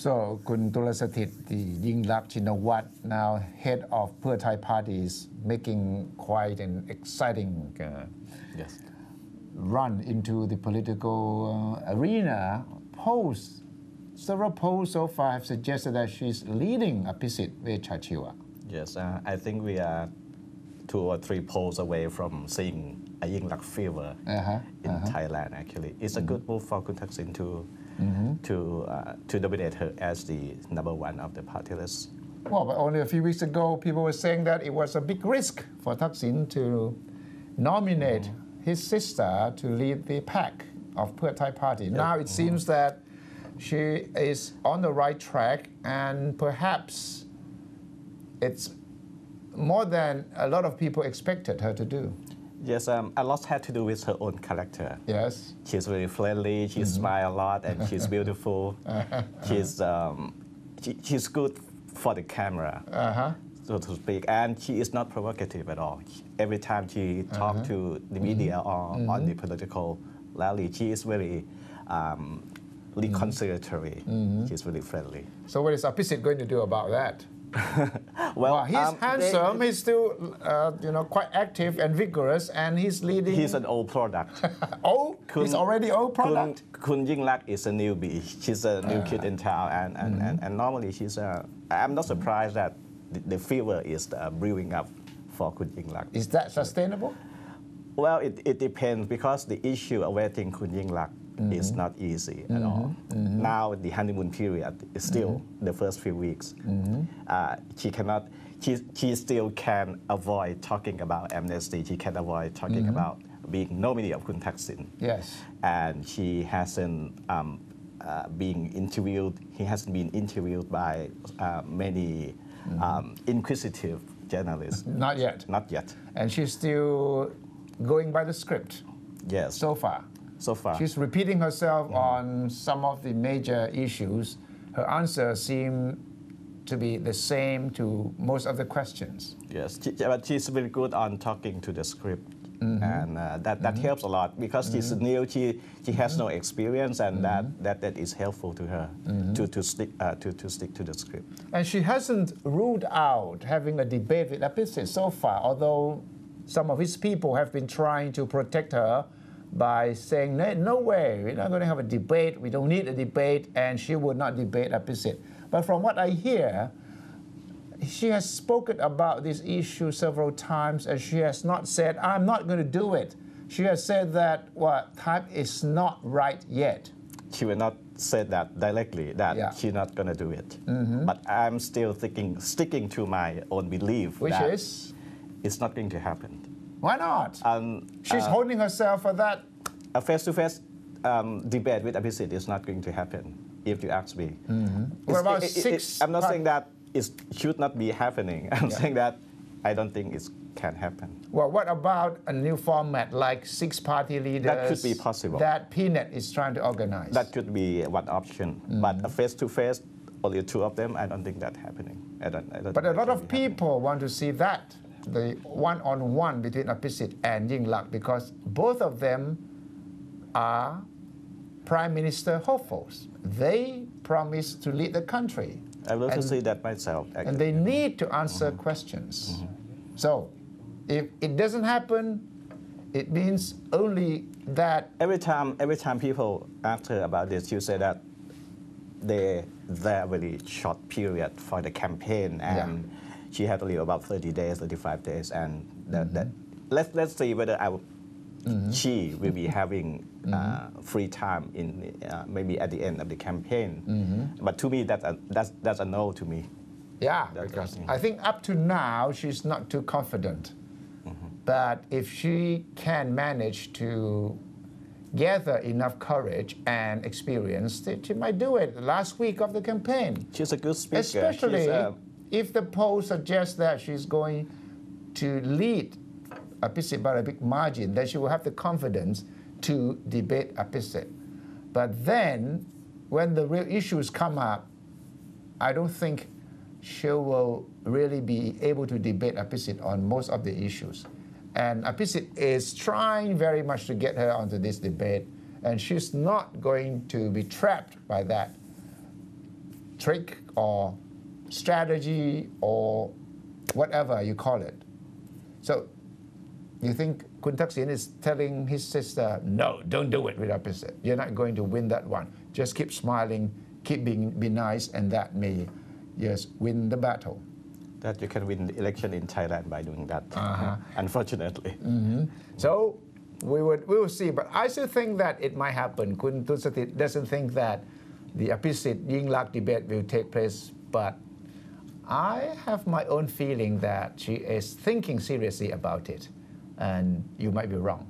So คุณตุลสถิตยิ่งลักษณ์ชินวัตร now head of เพื่อไทย party is making quite an exciting Yes. run into the political arena. Several polls so far have suggested that she's leading Abhisit Vejjajiva. Yes, I think we are 2 or 3 polls away from seeing a Yingluck fever in Thailand. Actually, it's a good move for Kun Thaksin to nominate her as the number 1 of the party list. Well, but only a few weeks ago, people were saying that it was a big risk for Thaksin to nominate his sister to lead the pack of Pheu Thai party. Now it seems that she is on the right track, and perhaps it's more than a lot of people expected her to do. Yes, a lot had to do with her own character. Yes. She's very friendly, she smiles a lot, and she's beautiful. She's good for the camera, so to speak, and she is not provocative at all. Every time she talks to the media or on the political rally, she is very reconciliatory. She's really friendly. So what is Abhisit going to do about that? Well, he's handsome. He's still, quite active and vigorous, and he's leading. He's an old product. He's already old product. Kun Yingluck is a newbie. She's a new kid in town, and normally she's. I'm not surprised that the fever is brewing up for Kun Yingluck. Is that sustainable? Well, it depends, because the issue awaiting Kun Yingluck is not easy at all. Now the honeymoon period is still the first few weeks. She still can avoid talking about amnesty. She can avoid talking about being nominee of Kun Thaksin. Yes. And she hasn't been interviewed. He hasn't been interviewed by many inquisitive journalists. Not yet. Not yet. And she's still going by the script. Yes. So far. She's repeating herself on some of the major issues. Her answers seem to be the same to most of the questions. Yes, but she's very good on talking to the script, and that helps a lot, because she's new. She has no experience, and that is helpful to her to stick to the script. And she hasn't ruled out having a debate with Abhisit so far, although some of his people have been trying to protect her by saying, no way, we're not going to have a debate, we don't need a debate, and she would not debate Abhisit. But from what I hear, she has spoken about this issue several times, and she has not said, I'm not going to do it. She has said that time is not right yet. She will not say that directly, that she's not going to do it. But I'm still sticking to my own belief, which that is it's not going to happen. Why not? She's holding herself for that. A face-to-face debate with Abhisit is not going to happen, if you ask me. What about I'm not saying that it should not be happening. I'm saying that I don't think it can happen. Well, what about a new format like 6 party leaders? That could be possible. That PNET is trying to organize. That could be one option. But a face-to-face, only 2 of them, I don't think that's happening. I don't but a lot of people want to see that, the one-on-one between Abhisit and Yingluck, because both of them are Prime Minister hopefuls. They promise to lead the country. I love to see that myself, actually. And they need to answer questions. So, if it doesn't happen, it means only that... Every time people ask her about this, you say that they're very short period for the campaign, and she had only about 30 days, 35 days, and let's see whether she will be having free time in maybe at the end of the campaign. But to me, that's a no to me. Yeah, because I think up to now she's not too confident. But if she can manage to gather enough courage and experience, she might do it last week of the campaign. She's a good speaker. Especially if the poll suggests that she's going to lead Abhisit by a big margin, then she will have the confidence to debate Abhisit. But then, when the real issues come up, I don't think she will really be able to debate Abhisit on most of the issues. And Abhisit is trying very much to get her onto this debate, and she's not going to be trapped by that. trick or strategy or whatever you call it. So you think Kun Thaksin is telling his sister, no, don't do it with Apisit. You're not going to win that one. Just keep smiling, keep be nice, and that may, yes, win the battle. That you can win the election in Thailand by doing that, unfortunately. So we will see. But I still think that it might happen. Kun Tussatit doesn't think that the Apisit Yingluck debate will take place, but I have my own feeling that she is thinking seriously about it, and you might be wrong.